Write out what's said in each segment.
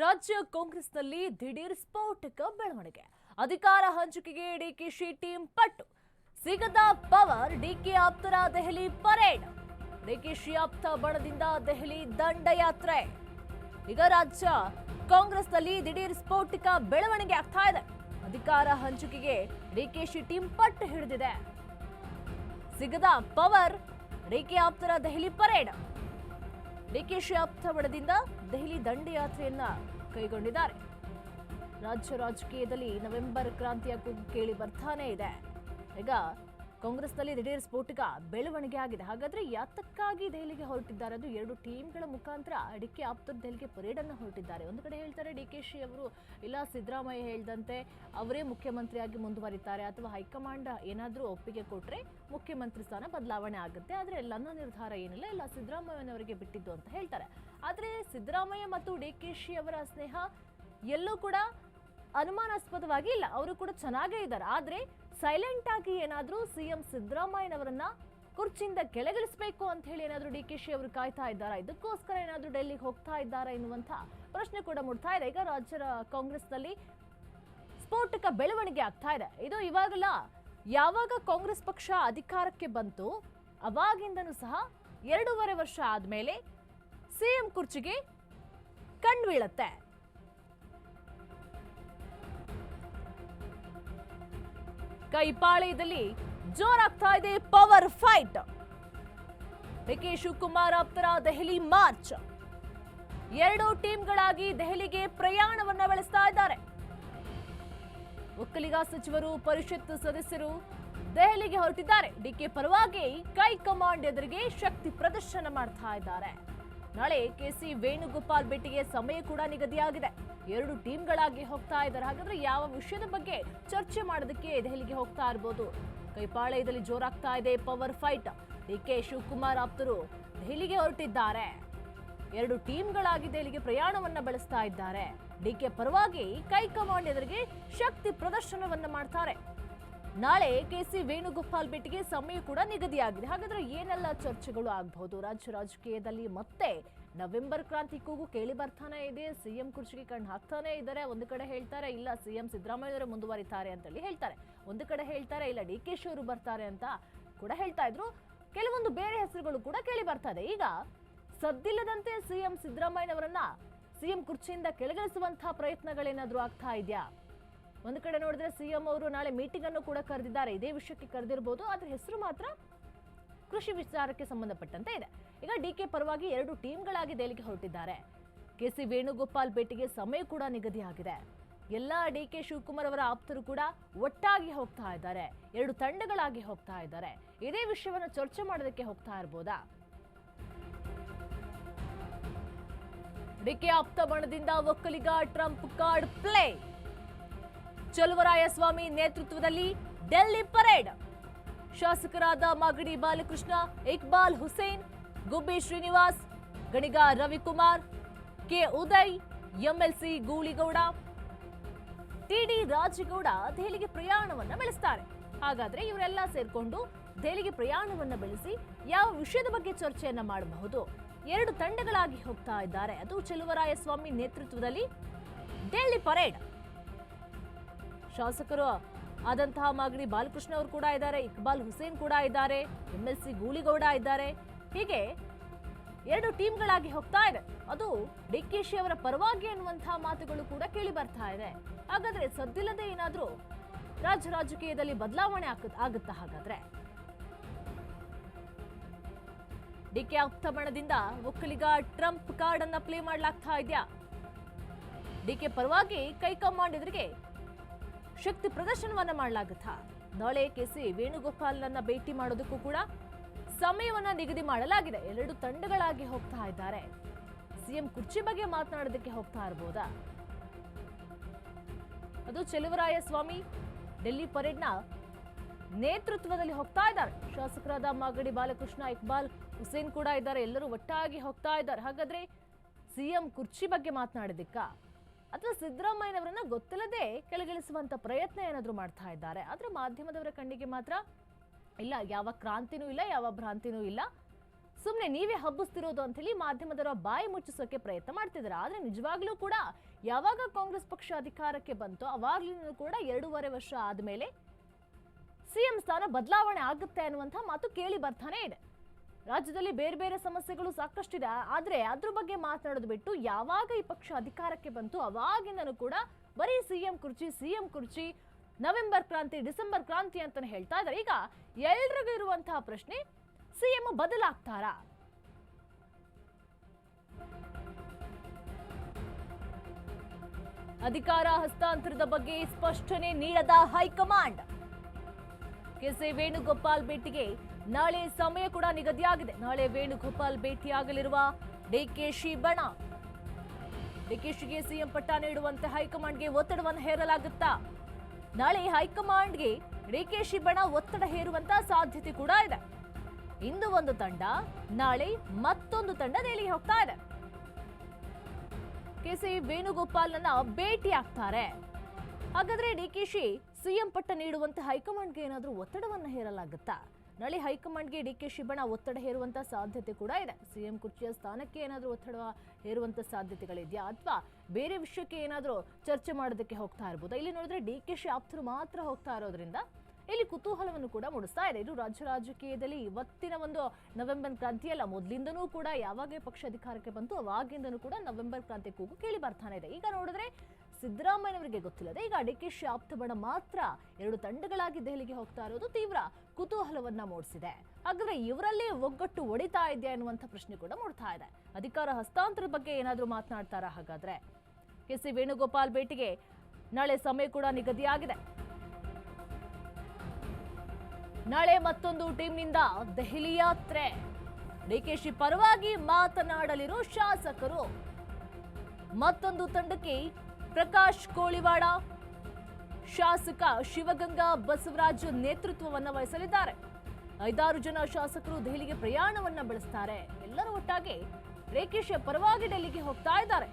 ರಾಜ್ಯ ಕಾಂಗ್ರೆಸ್ನಲ್ಲಿ ದಿಢೀರ್ ಸ್ಫೋಟಕ ಬೆಳವಣಿಗೆ. ಅಧಿಕಾರ ಹಂಚಿಕೆಗೆ ಡಿಕೆಶಿ ಟೀಮ್ ಪಟ್ಟು. ಸಿಗದ ಪವರ್, ಡಿಕೆ ಆಪ್ತರ ದೆಹಲಿ ಪರೇಡ್. ಡಿಕೆಶಿ ಆಪ್ತ ಬಣದಿಂದ ದೆಹಲಿ ದಂಡಯಾತ್ರೆ. ಈಗ ರಾಜ್ಯ ಕಾಂಗ್ರೆಸ್ನಲ್ಲಿ ದಿಢೀರ್ ಸ್ಫೋಟಕ ಬೆಳವಣಿಗೆ ಆಗ್ತಾ ಇದೆ. ಅಧಿಕಾರ ಹಂಚಿಕೆಗೆ ಡಿಕೆಶಿ ಟೀಮ್ ಪಟ್ಟು ಹಿಡಿದಿದೆ. ಸಿಗದ ಪವರ್, ಡಿಕೆ ಆಪ್ತರ ದೆಹಲಿ ಪರೇಡ್. ಡಿಕೆಶಿ ಆಪ್ತ ಬಣದಿಂದ ದೆಹಲಿ ದಂಡಯಾತ್ರೆಯನ್ನ ಕೈಗೊಂಡಿದ್ದಾರೆ. ರಾಜ್ಯ ರಾಜಕೀಯದಲ್ಲಿ ನವೆಂಬರ್ ಕ್ರಾಂತಿಯ ಕೂಗು ಕೇಳಿ ಬರ್ತಾನೆ ಇದೆ. ಈಗ ಕಾಂಗ್ರೆಸ್ನಲ್ಲಿ ದಿಢೀರ್ ಸ್ಫೋಟಕ ಬೆಳವಣಿಗೆ ಆಗಿದೆ. ಹಾಗಾದ್ರೆ ಯಾತಕ್ಕಾಗಿ ದೆಹಲಿಗೆ ಹೊರಟಿದ್ದಾರೆ? ಅದು ಎರಡು ಟೀಮ್ಗಳ ಮುಖಾಂತರ ಡಿಕೆ ಆಪ್ತರು ದೆಹಲಿಗೆ ಪರೇಡ್ ಅನ್ನು ಹೊರಟಿದ್ದಾರೆ. ಒಂದು ಕಡೆ ಹೇಳ್ತಾರೆ ಡಿಕೆಶಿ ಅವರು ಇಲ್ಲ ಸಿದ್ದರಾಮಯ್ಯ ಹೇಳ್ದಂತೆ ಅವರೇ ಮುಖ್ಯಮಂತ್ರಿಯಾಗಿ ಮುಂದುವರಿತಾರೆ, ಅಥವಾ ಹೈಕಮಾಂಡ್ ಏನಾದರೂ ಒಪ್ಪಿಗೆ ಕೊಟ್ಟರೆ ಮುಖ್ಯಮಂತ್ರಿ ಸ್ಥಾನ ಬದಲಾವಣೆ ಆಗುತ್ತೆ, ಆದರೆ ನನ್ನ ನಿರ್ಧಾರ ಏನಿಲ್ಲ, ಇಲ್ಲ ಸಿದ್ದರಾಮಯ್ಯನವರಿಗೆ ಬಿಟ್ಟಿದ್ದು ಅಂತ ಹೇಳ್ತಾರೆ. ಆದರೆ ಸಿದ್ದರಾಮಯ್ಯ ಮತ್ತು ಡಿಕೆಶಿ ಅವರ ಸ್ನೇಹ ಎಲ್ಲೂ ಕೂಡ ಅನುಮಾನಾಸ್ಪದವಾಗಿ ಇಲ್ಲ, ಅವರು ಕೂಡ ಚೆನ್ನಾಗೇ ಇದ್ದಾರೆ. ಆದ್ರೆ ಸೈಲೆಂಟ್ ಆಗಿ ಏನಾದ್ರೂ ಸಿಎಂ ಸಿದ್ದರಾಮಯ್ಯನವರನ್ನ ಕುರ್ಚಿಯಿಂದ ಕೆಳಗಿಳಿಸಬೇಕು ಅಂತ ಹೇಳಿ ಏನಾದ್ರೂ ಡಿಕೆಶಿ ಅವರು ಕಾಯ್ತಾ ಇದ್ದಾರಾ? ಇದಕ್ಕೋಸ್ಕರ ಏನಾದ್ರೂ ಡೆಲ್ಲಿಗೆ ಹೋಗ್ತಾ ಇದ್ದಾರಾ ಎನ್ನುವಂತ ಪ್ರಶ್ನೆ ಕೂಡ ಮೂಡ್ತಾ ಇದೆ. ಈಗ ರಾಜ್ಯದ ಕಾಂಗ್ರೆಸ್ನಲ್ಲಿ ಸ್ಫೋಟಕ ಬೆಳವಣಿಗೆ ಆಗ್ತಾ ಇದೆ. ಇದು ಇವಾಗಲ್ಲ, ಯಾವಾಗ ಕಾಂಗ್ರೆಸ್ ಪಕ್ಷ ಅಧಿಕಾರಕ್ಕೆ ಬಂತು ಅವಾಗಿಂದನೂ ಸಹ 2.5 ವರ್ಷ ಆದ್ಮೇಲೆ ಸಿಎಂ ಕುರ್ಚಿಗೆ ಕಣ್ಣು ಬೀಳತ್ತೆ. ಕೈಪಾಳ್ಯದಲ್ಲಿ ಜೋರಾಗ್ತಾ ಇದೆ ಪವರ್ ಫೈಟ್. ಡಿಕೆ ಶಿವಕುಮಾರ್ ಆಪ್ತರ ದೆಹಲಿ ಮಾರ್ಚ್. ಎರಡು ಟೀಮ್ಗಳಾಗಿ ದೆಹಲಿಗೆ ಪ್ರಯಾಣವನ್ನ ಬೆಳೆಸ್ತಾ ಇದ್ದಾರೆ. ಒಕ್ಕಲಿಗ ಸಚಿವರು, ಪರಿಷತ್ ಸದಸ್ಯರು ದೆಹಲಿಗೆ ಹೊರಟಿದ್ದಾರೆ. ಡಿಕೆ ಪರವಾಗಿ ಹೈಕಮಾಂಡ್ ಎದುರಿಗೆ ಶಕ್ತಿ ಪ್ರದರ್ಶನ ಮಾಡ್ತಾ ಇದ್ದಾರೆ. ನಾಳೆ ಕೆಸಿ ವೇಣುಗೋಪಾಲ್ ಭೇಟಿಗೆ ಸಮಯ ಕೂಡ ನಿಗದಿಯಾಗಿದೆ. ಎರಡು ಟೀಮ್ಗಳಾಗಿ ಹೋಗ್ತಾ ಇದ್ದಾರೆ. ಹಾಗಾದ್ರೆ ಯಾವ ವಿಷಯದ ಬಗ್ಗೆ ಚರ್ಚೆ ಮಾಡೋದಕ್ಕೆ ದೆಹಲಿಗೆ ಹೋಗ್ತಾ ಇರಬಹುದು? ಕೈಪಾಳ್ಯದಲ್ಲಿ ಜೋರಾಗ್ತಾ ಇದೆ ಪವರ್ ಫೈಟ್. ಡಿಕೆ ಶಿವಕುಮಾರ್ ಆಪ್ತರು ದೆಹಲಿಗೆ ಹೊರಟಿದ್ದಾರೆ. ಎರಡು ಟೀಮ್ಗಳಾಗಿ ದೆಹಲಿಗೆ ಪ್ರಯಾಣವನ್ನ ಬೆಳೆಸ್ತಾ ಇದ್ದಾರೆ. ಡಿಕೆ ಪರವಾಗಿ ಹೈಕಮಾಂಡ್ ಎದುರಿಗೆ ಶಕ್ತಿ ಪ್ರದರ್ಶನವನ್ನ ಮಾಡ್ತಾರೆ. ನಾಳೆ ಕೆಸಿ ವೇಣುಗೋಪಾಲ್ ಭೇಟಿಗೆ ಸಮಯ ಕೂಡ ನಿಗದಿಯಾಗಿದೆ. ಹಾಗಾದ್ರೆ ಏನೆಲ್ಲ ಚರ್ಚೆಗಳು ಆಗಬಹುದು? ರಾಜ್ಯ ರಾಜಕೀಯದಲ್ಲಿ ಮತ್ತೆ ನವೆಂಬರ್ ಕ್ರಾಂತಿ ಕೂಗು ಕೇಳಿ ಬರ್ತಾನೆ ಇದೆ. ಸಿಎಂ ಕುರ್ಚಿಗೆ ಕಣ್ಣು ಹಾಕ್ತಾನೆ ಇದ್ದಾರೆ. ಒಂದು ಕಡೆ ಹೇಳ್ತಾರೆ ಇಲ್ಲ ಸಿಎಂ ಸಿದ್ದರಾಮಯ್ಯ ಮುಂದುವರಿತಾರೆ ಅಂತೇಳಿ ಹೇಳ್ತಾರೆ. ಒಂದು ಕಡೆ ಹೇಳ್ತಾರೆ ಇಲ್ಲ ಡಿಕೆಶಿ ಅವರು ಬರ್ತಾರೆ ಅಂತ ಕೂಡ ಹೇಳ್ತಾ ಇದ್ರು. ಕೆಲವೊಂದು ಬೇರೆ ಹೆಸರುಗಳು ಕೂಡ ಕೇಳಿ ಬರ್ತಾ ಇದೆ. ಈಗ ಸದ್ದಿಲ್ಲದಂತೆ ಸಿಎಂ ಸಿದ್ದರಾಮಯ್ಯನವರನ್ನ ಸಿಎಂ ಕುರ್ಚಿಯಿಂದ ಕೆಳಗಿಳಿಸುವಂತಹ ಪ್ರಯತ್ನಗಳೇನಾದ್ರೂ ಆಗ್ತಾ ಇದೆಯಾ? ಒಂದು ಕಡೆ ನೋಡಿದ್ರೆ ಸಿಎಂ ಅವರು ನಾಳೆ ಮೀಟಿಂಗ್ ಅನ್ನು ಕೂಡ ಕರೆದಿದ್ದಾರೆ. ಇದೇ ವಿಷಯಕ್ಕೆ ಕರೆದಿರಬಹುದು, ಆದ್ರೆ ಹೆಸರು ಮಾತ್ರ ಕೃಷಿ ವಿಚಾರಕ್ಕೆ ಸಂಬಂಧಪಟ್ಟಂತೆ ಇದೆ. ಈಗ ಡಿಕೆ ಪರವಾಗಿ ಎರಡು ಟೀಮ್ಗಳಾಗಿ ದೆಹಲಿಗೆ ಹೊರಟಿದ್ದಾರೆ. ಕೆಸಿ ವೇಣುಗೋಪಾಲ್ ಭೇಟಿಗೆ ಸಮಯ ಕೂಡ ನಿಗದಿಯಾಗಿದೆ. ಎಲ್ಲ ಡಿಕೆ ಶಿವಕುಮಾರ್ ಅವರ ಆಪ್ತರು ಕೂಡ ಒಟ್ಟಾಗಿ ಹೋಗ್ತಾ ಇದ್ದಾರೆ. ಎರಡು ತಂಡಗಳಾಗಿ ಹೋಗ್ತಾ ಇದ್ದಾರೆ. ಇದೇ ವಿಷಯವನ್ನು ಚರ್ಚೆ ಮಾಡೋದಕ್ಕೆ ಹೋಗ್ತಾ ಇರಬಹುದಾ? ಡಿಕೆ ಆಪ್ತ ಬಣದಿಂದ Vokkaliga trump card play. Chaluvarayaswamy ನೇತೃತ್ವದಲ್ಲಿ ಡೆಲ್ಲಿ ಪರೇಡ್. ಶಾಸಕರಾದ ಮಾಗಡಿ ಬಾಲಕೃಷ್ಣ, ಇಕ್ಬಾಲ್ ಹುಸೇನ್, ಗುಬ್ಬಿ ಶ್ರೀನಿವಾಸ್, ಗಣಿಗ ರವಿಕುಮಾರ್, ಕೆ ಉದಯ್, ಎಂಎಲ್ಸಿ ಗೂಳಿಗೌಡ, ಟಿಡಿ ರಾಜೇಗೌಡ ದೆಹಲಿಗೆ ಪ್ರಯಾಣವನ್ನ ಬೆಳೆಸ್ತಾರೆ. ಹಾಗಾದ್ರೆ ಇವರೆಲ್ಲ ಸೇರ್ಕೊಂಡು ದೆಹಲಿಗೆ ಪ್ರಯಾಣವನ್ನ ಬೆಳೆಸಿ ಯಾವ ವಿಷಯದ ಬಗ್ಗೆ ಚರ್ಚೆಯನ್ನ ಮಾಡಬಹುದು? ಎರಡು ತಂಡಗಳಾಗಿ ಹೋಗ್ತಾ ಇದ್ದಾರೆ. ಅದು ಚಲುವರಾಯಸ್ವಾಮಿ ನೇತೃತ್ವದಲ್ಲಿ ಡೆಲ್ಲಿ ಪರೇಡ್. ಶಾಸಕರು ಆದಂತಹ ಮಾಗಡಿ ಬಾಲಕೃಷ್ಣ ಅವರು ಕೂಡ ಇದ್ದಾರೆ, ಇಕ್ಬಾಲ್ ಹುಸೇನ್ ಕೂಡ ಇದ್ದಾರೆ, ಎಂಎಲ್ಸಿ ಗೂಳಿಗೌಡ ಇದ್ದಾರೆ. ಹೀಗೆ ಎರಡು ಟೀಮ್ಗಳಾಗಿ ಹೋಗ್ತಾ ಇದೆ. ಅದು ಡಿಕೆಶಿ ಅವರ ಪರವಾಗಿ ಅನ್ನುವಂತಹ ಮಾತುಗಳು ಕೂಡ ಕೇಳಿ ಬರ್ತಾ ಇದೆ. ಹಾಗಾದ್ರೆ ಸದ್ದಿಲ್ಲದೆ ಏನಾದ್ರೂ ರಾಜ್ಯ ರಾಜಕೀಯದಲ್ಲಿ ಬದಲಾವಣೆ ಆಗುತ್ತಾ? ಹಾಗಾದ್ರೆ ಡಿಕೆ ಆಪ್ತ ಬಣದಿಂದ ಒಕ್ಕಲಿಗ ಟ್ರಂಪ್ ಕಾರ್ಡ್ ಅನ್ನ ಪ್ಲೇ ಮಾಡಲಾಗ್ತಾ ಇದೆಯಾ? ಡಿಕೆ ಪರವಾಗಿ ಹೈಕಮಾಂಡ್ ಎದುರಿಗೆ ಶಕ್ತಿ ಪ್ರದರ್ಶನವನ್ನ ಮಾಡಲಾಗುತ್ತಾ? ನಾಳೆ ಕೆಸಿ ವೇಣುಗೋಪಾಲ್ನ ಭೇಟಿ ಮಾಡೋದಕ್ಕೂ ಕೂಡ ಸಮಯವನ್ನ ನಿಗದಿ ಮಾಡಲಾಗಿದೆ. ಎರಡು ತಂಡಗಳಾಗಿ ಹೋಗ್ತಾ ಇದ್ದಾರೆ. ಸಿಎಂ ಕುರ್ಚಿ ಬಗ್ಗೆ ಮಾತನಾಡೋದಕ್ಕೆ ಹೋಗ್ತಾ ಇರಬಹುದಾ? ಅದು ಚಲುವರಾಯಸ್ವಾಮಿ ಡೆಲ್ಲಿ ಪರೇಡ್ನ ನೇತೃತ್ವದಲ್ಲಿ ಹೋಗ್ತಾ ಇದ್ದಾರೆ. ಶಾಸಕರಾದ ಮಾಗಡಿ ಬಾಲಕೃಷ್ಣ, ಇಕ್ಬಾಲ್ ಹುಸೇನ್ ಕೂಡ ಇದ್ದಾರೆ. ಎಲ್ಲರೂ ಒಟ್ಟಾಗಿ ಹೋಗ್ತಾ ಇದ್ದಾರೆ. ಹಾಗಾದ್ರೆ ಸಿಎಂ ಕುರ್ಚಿ ಬಗ್ಗೆ ಮಾತನಾಡೋದಕ್ಕ ಅಥವಾ ಸಿದ್ದರಾಮಯ್ಯನವರನ್ನ ಗೊತ್ತಿಲ್ಲದೆ ಕೆಳಗಿಳಿಸುವಂತ ಪ್ರಯತ್ನ ಏನಾದ್ರೂ ಮಾಡ್ತಾ ಇದ್ದಾರೆ? ಆದ್ರೆ ಮಾಧ್ಯಮದವರ ಕಣ್ಣಿಗೆ ಮಾತ್ರ ಇಲ್ಲ, ಯಾವ ಕ್ರಾಂತಿನೂ ಇಲ್ಲ, ಯಾವ ಭ್ರಾಂತಿನೂ ಇಲ್ಲ, ಸುಮ್ಮನೆ ನೀವೇ ಹಬ್ಬಿಸ್ತಿರೋದು ಅಂತ ಹೇಳಿ ಮಾಧ್ಯಮದವರ ಬಾಯಿ ಮುಚ್ಚಿಸೋಕೆ ಪ್ರಯತ್ನ ಮಾಡ್ತಿದ್ದಾರೆ. ಆದ್ರೆ ನಿಜವಾಗ್ಲೂ ಕೂಡ ಯಾವಾಗ ಕಾಂಗ್ರೆಸ್ ಪಕ್ಷ ಅಧಿಕಾರಕ್ಕೆ ಬಂತು ಅವಾಗ್ಲೂ ಕೂಡ 2.5 ವರ್ಷ ಆದ್ಮೇಲೆ ಸಿಎಂ ಸ್ಥಾನ ಬದಲಾವಣೆ ಆಗುತ್ತೆ ಅನ್ನುವಂಥ ಮಾತು ಕೇಳಿ ಬರ್ತಾನೆ ಇದೆ. ರಾಜ್ಯದಲ್ಲಿ ಬೇರೆ ಬೇರೆ ಸಮಸ್ಯೆಗಳು ಸಾಕಷ್ಟಿದೆ, ಆದ್ರೆ ಅದ್ರ ಬಗ್ಗೆ ಮಾತನಾಡೋದು ಬಿಟ್ಟು ಯಾವಾಗ ಈ ಪಕ್ಷ ಅಧಿಕಾರಕ್ಕೆ ಬಂತು ಅವಾಗಿಂದನೂ ಕೂಡ ಬರೀ ಸಿಎಂ ಕುರ್ಚಿ ನವೆಂಬರ್ ಕ್ರಾಂತಿ ಡಿಸೆಂಬರ್ ಕ್ರಾಂತಿ ಅಂತಾನೆ ಹೇಳ್ತಾ ಇದ್ದಾರೆ. ಈಗ ಎಲ್ರಿಗೂ ಇರುವಂತಹ ಪ್ರಶ್ನೆ, ಸಿಎಂ ಬದಲಾಗ್ತಾರಾ? ಅಧಿಕಾರ ಹಸ್ತಾಂತರದ ಬಗ್ಗೆ ಸ್ಪಷ್ಟನೆ ನೀಡದ ಹೈಕಮಾಂಡ್. ಕೆಸಿ ವೇಣುಗೋಪಾಲ್ ಭೇಟಿಗೆ ನಾಳೆ ಸಮಯ ಕೂಡ ನಿಗದಿಯಾಗಿದೆ. ನಾಳೆ ವೇಣುಗೋಪಾಲ್ ಭೇಟಿಯಾಗಲಿರುವ ಡಿಕೆಶಿ ಬಣ. ಡಿಕೆಶಿಗೆ ಸಿಎಂ ಪಟ್ಟ ನೀಡುವಂತೆ ಹೈಕಮಾಂಡ್ಗೆ ಒತ್ತಡವನ್ನು ಹೇರಲಾಗುತ್ತಾ? ನಾಳೆ ಹೈಕಮಾಂಡ್ಗೆ ಡಿಕೆಶಿ ಬಣ ಒತ್ತಡ ಹೇರುವಂತ ಸಾಧ್ಯತೆ ಕೂಡ ಇದೆ. ಇಂದು ಒಂದು ತಂಡ, ನಾಳೆ ಮತ್ತೊಂದು ತಂಡ ದೆಹಲಿಗೆ ಹೋಗ್ತಾ ಇದೆ. ಕೆಸಿ ವೇಣುಗೋಪಾಲ್ನ ಭೇಟಿ ಆಗ್ತಾರೆ. ಹಾಗಾದ್ರೆ ಡಿಕೆಶಿ ಸಿಎಂ ಪಟ್ಟ ನೀಡುವಂತೆ ಹೈಕಮಾಂಡ್ಗೆ ಏನಾದ್ರೂ ಒತ್ತಡವನ್ನ ಹೇರಲಾಗುತ್ತಾ? ನಾಳೆ ಹೈಕಮಾಂಡ್ಗೆ ಡಿಕೆಶಿ ಬಣ ಒತ್ತಡ ಹೇರುವಂತ ಸಾಧ್ಯತೆ ಕೂಡ ಇದೆ. ಸಿಎಂ ಕುರ್ಚಿಯ ಸ್ಥಾನಕ್ಕೆ ಏನಾದ್ರೂ ಒತ್ತಡ ಹೇರುವಂತ ಸಾಧ್ಯತೆಗಳಿದೆಯಾ, ಅಥವಾ ಬೇರೆ ವಿಷಯಕ್ಕೆ ಏನಾದ್ರೂ ಚರ್ಚೆ ಮಾಡೋದಕ್ಕೆ ಹೋಗ್ತಾ ಇರ್ಬೋದಾ? ಇಲ್ಲಿ ನೋಡಿದ್ರೆ ಡಿಕೆಶಿ ಆಪ್ತರು ಮಾತ್ರ ಹೋಗ್ತಾ ಇರೋದ್ರಿಂದ ಇಲ್ಲಿ ಕುತೂಹಲವನ್ನು ಕೂಡ ಮೂಡಿಸ್ತಾ ಇದೆ. ಇದು ರಾಜ್ಯ ರಾಜಕೀಯದಲ್ಲಿ ಇವತ್ತಿನ ಒಂದು ನವೆಂಬರ್ ಕ್ರಾಂತಿ ಅಲ್ಲ, ಮೊದಲಿಂದನೂ ಕೂಡ ಯಾವಾಗ ಪಕ್ಷ ಅಧಿಕಾರಕ್ಕೆ ಬಂತು ಅವಾಗಿಂದನೂ ಕೂಡ ನವೆಂಬರ್ ಕ್ರಾಂತಿ ಕೂಗು ಕೇಳಿ ಬರ್ತಾನೆ ಇದೆ. ಈಗ ನೋಡಿದ್ರೆ ಸಿದ್ದರಾಮಯ್ಯನವರಿಗೆ ಗೊತ್ತಿಲ್ಲದೆ ಈಗ ಡಿಕೆಶಿ ಆಪ್ತ ಬಣ ಮಾತ್ರ 2 ತಂಡಗಳಾಗಿ ದೆಹಲಿಗೆ ಹೋಗ್ತಾ ಇರೋದು ತೀವ್ರ ಕುತೂಹಲವನ್ನ ಮೂಡಿಸಿದೆ. ಹಾಗಾದ್ರೆ ಇವರಲ್ಲಿ ಒಗ್ಗಟ್ಟು ಒಡಿತಾ ಇದೆಯಾ ಎನ್ನುವಂಥ ಪ್ರಶ್ನೆ ಕೂಡ ಮೂಡ್ತಾ ಇದೆ. ಅಧಿಕಾರ ಹಸ್ತಾಂತರದ ಬಗ್ಗೆ ಏನಾದ್ರೂ ಮಾತನಾಡ್ತಾರಾ? ಹಾಗಾದ್ರೆ ಕೆಸಿ ವೇಣುಗೋಪಾಲ್ ಭೇಟಿಗೆ ನಾಳೆ ಸಮಯ ಕೂಡ ನಿಗದಿಯಾಗಿದೆ. ನಾಳೆ ಮತ್ತೊಂದು ಟೀಮ್ನಿಂದ ದೆಹಲಿ ಯಾತ್ರೆ. ಡಿಕೆಶಿ ಪರವಾಗಿ ಮಾತನಾಡಲಿರೋ ಶಾಸಕರು. ಮತ್ತೊಂದು ತಂಡಕ್ಕೆ ಪ್ರಕಾಶ್ ಕೋಳಿವಾಡ, ಶಾಸಕ ಶಿವಗಂಗಾ ಬಸವರಾಜ್ ನೇತೃತ್ವವನ್ನು ವಹಿಸಲಿದ್ದಾರೆ. 5-6 ಜನ ಶಾಸಕರು ದೆಹಲಿಗೆ ಪ್ರಯಾಣವನ್ನ ಬೆಳೆಸ್ತಾರೆ. ಎಲ್ಲರೂ ಒಟ್ಟಾಗಿ ಡಿಕೆಶಿ ಪರವಾಗಿ ಡೆಲ್ಲಿಗೆ ಹೋಗ್ತಾ ಇದ್ದಾರೆ.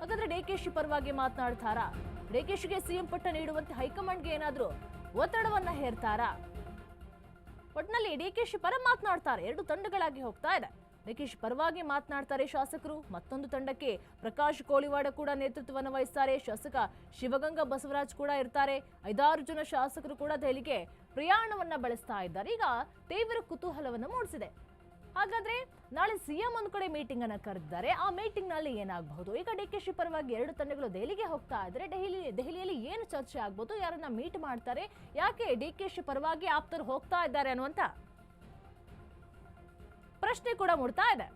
ಹಾಗಾದ್ರೆ ಡಿಕೆಶಿ ಪರವಾಗಿ ಮಾತನಾಡ್ತಾರಾ? ಡಿಕೆಶಿಗೆ ಸಿಎಂ ಪಟ್ಟ ನೀಡುವಂತೆ ಹೈಕಮಾಂಡ್ಗೆ ಏನಾದ್ರೂ ಒತ್ತಡವನ್ನ ಹೇರ್ತಾರಾ? ಒಟ್ನಲ್ಲಿ ಡಿಕೆಶಿ ಪರ ಮಾತನಾಡ್ತಾರೆ. 2 ತಂಡಗಳಾಗಿ ಹೋಗ್ತಾ ಇದೆ. ಡಿಕೆಶಿ ಪರವಾಗಿ ಮಾತನಾಡ್ತಾರೆ ಶಾಸಕರು. ಮತ್ತೊಂದು ತಂಡಕ್ಕೆ ಪ್ರಕಾಶ್ ಕೋಳಿವಾಡ ಕೂಡ ನೇತೃತ್ವವನ್ನು ವಹಿಸ್ತಾರೆ. ಶಾಸಕ ಶಿವಗಂಗಾ ಬಸವರಾಜ್ ಕೂಡ ಇರ್ತಾರೆ. 5-6 ಜನ ಶಾಸಕರು ಕೂಡ ದೆಹಲಿಗೆ ಪ್ರಯಾಣವನ್ನ ಬೆಳೆಸ್ತಾ ಇದ್ದಾರೆ. ಈಗ ತೀವ್ರ ಕುತೂಹಲವನ್ನು ಮೂಡಿಸಿದೆ. ಹಾಗಾದ್ರೆ ನಾಳೆ ಸಿಎಂ ಒಂದು ಕಡೆ ಮೀಟಿಂಗ್ ಅನ್ನ ಕರೆದಿದ್ದಾರೆ. ಆ ಮೀಟಿಂಗ್ ನಲ್ಲಿ ಏನಾಗಬಹುದು? ಈಗ ಡಿಕೆಶಿ ಪರವಾಗಿ 2 ತಂಡಗಳು ದೆಹಲಿಗೆ ಹೋಗ್ತಾ ಇದ್ರೆ ದೆಹಲಿಯಲ್ಲಿ ಏನು ಚರ್ಚೆ ಆಗ್ಬೋದು? ಯಾರನ್ನ ಮೀಟ್ ಮಾಡ್ತಾರೆ? ಯಾಕೆ ಡಿಕೆಶಿ ಪರವಾಗಿ ಆಪ್ತರು ಹೋಗ್ತಾ ಇದ್ದಾರೆ ಅನ್ನುವಂತ ಪ್ರಶ್ನೆ ಕೂಡ ಮೂಡ್ತಾ ಇದೆ.